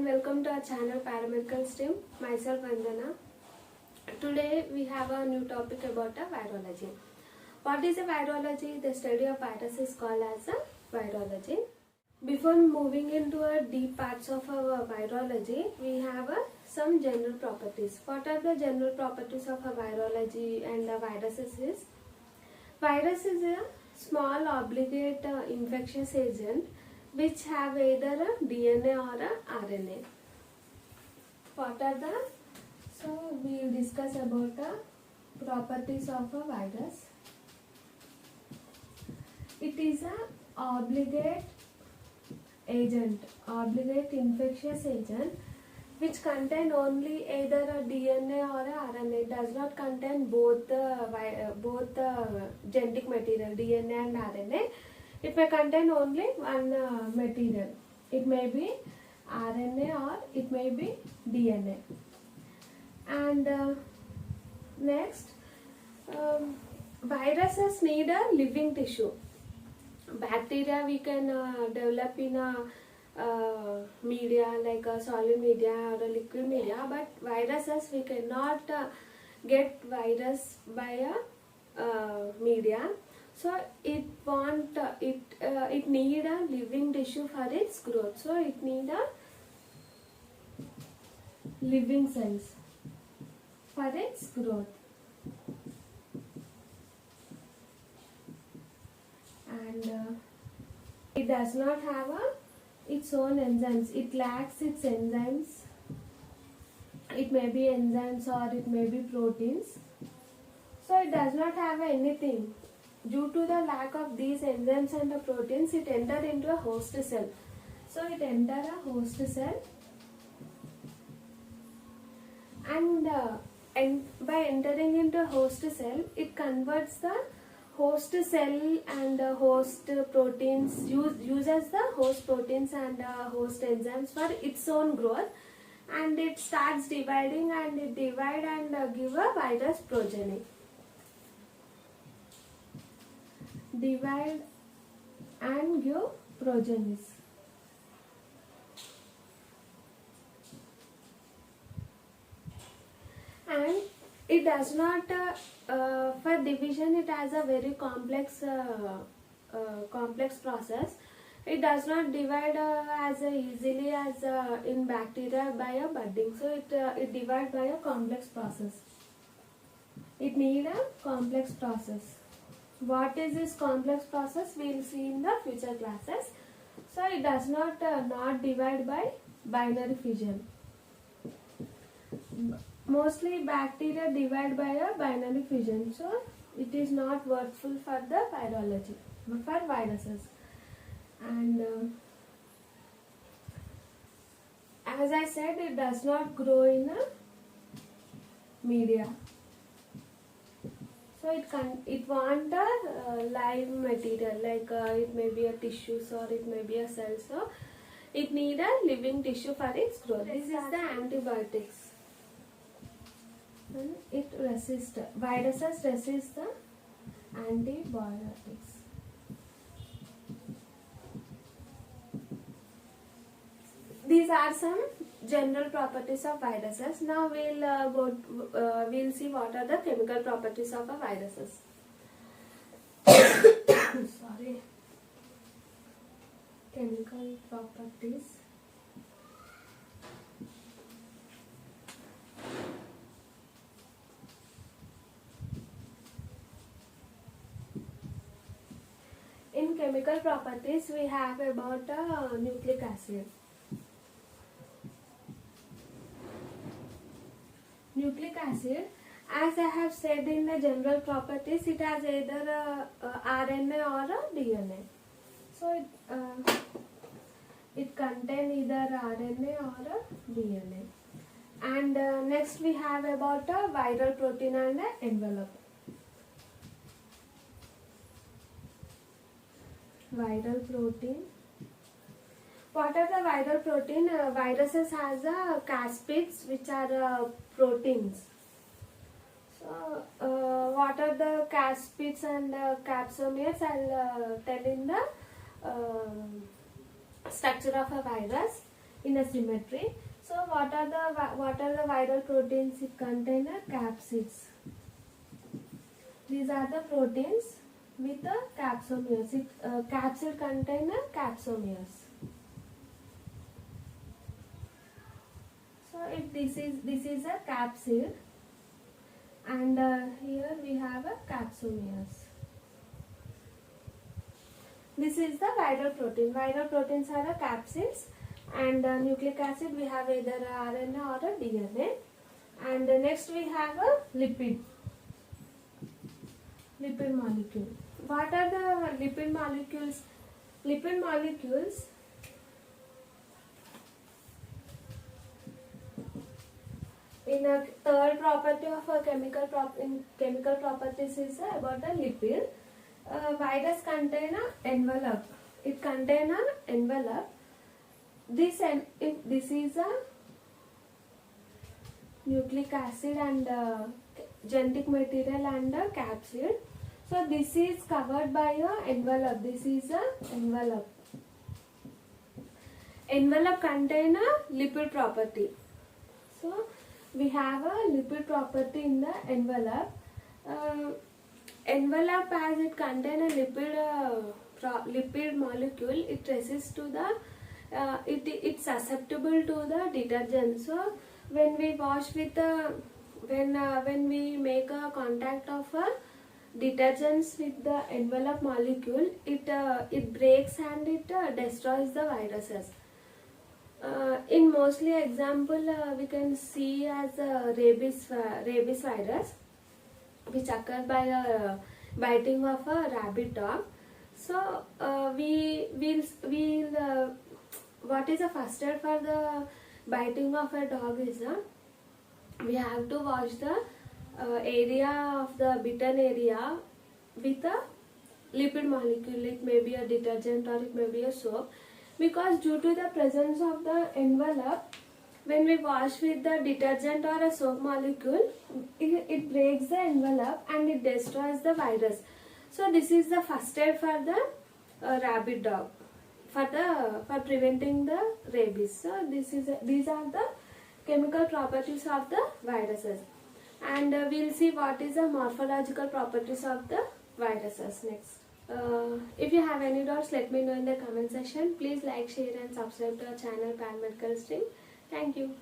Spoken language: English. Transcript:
welcome to our channel Paramedical STEM. Myself Vandana. Today we have a new topic about virology. What is a virology? The study of virus is called as a virology. Before moving into a deep parts of our virology, we have some general properties. What are the general properties of a virology and the viruses is? Virus is a small obligate infectious agent which have either a DNA or a RNA. What are the? So we will discuss about the properties of a virus. It is a obligate agent, obligate infectious agent which contain only either a DNA or a RNA. It does not contain both the genetic material DNA and RNA. It may contain only one material. It may be RNA or it may be DNA. And next, viruses need a living tissue. Bacteria we can develop in a media like a solid media or a liquid media, but viruses we cannot get virus by a media. So it need a living tissue for its growth. So it need a living cells for its growth. And it does not have its own enzymes. It lacks its enzymes. It may be enzymes or it may be proteins. So it does not have anything. Due to the lack of these enzymes and the proteins, it enters into a host cell. So it enters a host cell, and by entering into a host cell, it converts the host cell and host proteins, uses the host proteins and host enzymes for its own growth, and it starts dividing, and it divide and give a virus progeny. Divide and give progenies. And it does not, for division it has a very complex process. It does not divide as easily as in bacteria by a budding. So it divides by a complex process. It needs a complex process. What is this complex process? We will see in the future classes. So it does not divide by binary fission. Mostly bacteria divide by a binary fission, so it is not worthful for the virology, for viruses. And as I said, it does not grow in a media. So it want a live material, like it may be a tissues or it may be a cell. So it need a living tissue for its growth. This is the antibiotics. And it resists, viruses resist the antibiotics. These are some general properties of viruses. Now we'll see what are the chemical properties of a viruses. Sorry. Chemical properties. In chemical properties, we have about nucleic acid. Nucleic acid, as I have said in the general properties, it has either RNA or a DNA. So it contains either RNA or a DNA. And next we have about a viral protein and an envelope. Viral protein. What are the viral protein? Viruses has caspids, which are proteins. So what are the caspids and capsomeres? I'll tell in the structure of a virus. in a symmetry. So what are the viral proteins? It contain capsids. These are the proteins with the capsomeres. Capsid contain capsomeres. So if this is a capsid, and here we have a capsomeres. This is the viral protein. Viral proteins are the capsids, and nucleic acid we have either a RNA or a DNA. And next we have a lipid molecule. What are the lipid molecules? Lipid molecules in a third property of a chemical properties is about the lipid. Virus contain a envelope. It contain a envelope. This is a nucleic acid and genetic material and a capsid. So this is covered by a envelope. This is a envelope. Envelope contain a lipid property. So we have a lipid property in the envelope. Envelope, as it contain a lipid molecule, it resists to the it's susceptible to the detergent. So when we wash with when we make a contact of detergents with the envelope molecule, it breaks and it destroys the viruses. In mostly example, we can see as rabies virus, which occur by biting of a rabbit dog. So what is the first step for the biting of a dog is we have to wash the area of the bitten area with a lipid molecule. It may be a detergent or it may be a soap, because due to the presence of the envelope, when we wash with the detergent or a soap molecule, it breaks the envelope and it destroys the virus. So this is the first step for the rabbit dog for preventing the rabies. So these are the chemical properties of the viruses, and we'll see what is the morphological properties of the viruses next. If you have any doubts, let me know in the comment section. Please like, share and subscribe to our channel Paramedical Stream. Thank you.